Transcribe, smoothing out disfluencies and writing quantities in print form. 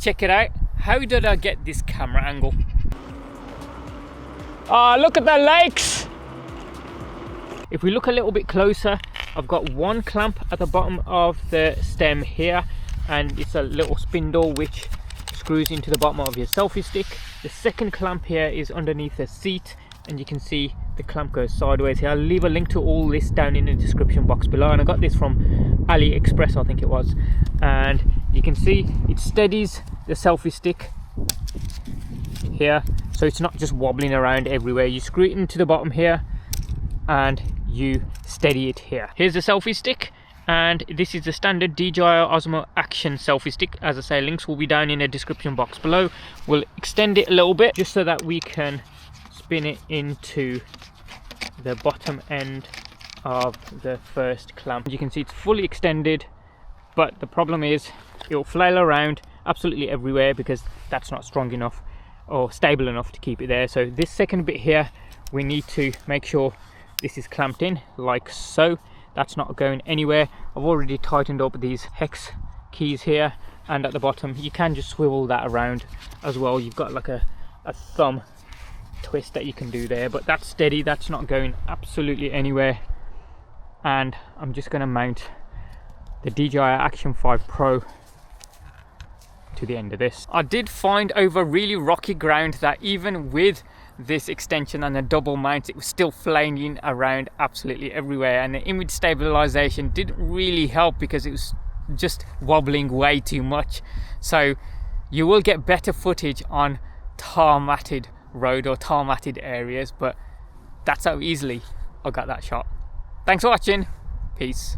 check it out. How did I get this camera angle? Ah, look at the lakes! If we look a little bit closer, I've got one clamp at the bottom of the stem here, and it's a little spindle which screws into the bottom of your selfie stick. The second clamp here is underneath the seat, and you can see the clamp goes sideways here. I'll leave a link to all this down in the description box below, and I got this from AliExpress, I think it was. And you can see it steadies the selfie stick here, so it's not just wobbling around everywhere. You screw it into the bottom here and you steady it here. Here's the selfie stick, and this is the standard DJI Osmo Action selfie stick. As I say, links will be down in the description box below. We'll extend it a little bit just so that we can spin it into the bottom end of the first clamp. You can see it's fully extended, but the problem is it will flail around absolutely everywhere because that's not strong enough or stable enough to keep it there. So this second bit here, we need to make sure this is clamped in like so. That's not going anywhere. I've already tightened up these hex keys here, and at the bottom you can just swivel that around as well. You've got like a thumb twist that you can do there, but that's steady, that's not going absolutely anywhere. And I'm just going to mount the DJI Action 5 Pro to the end of this. I did find over really rocky ground that even with this extension and the double mount, it was still flailing around absolutely everywhere, and the image stabilization didn't really help because it was just wobbling way too much. So you will get better footage on tarmated road or tarmated areas, but that's how easily I got that shot. Thanks for watching. Peace.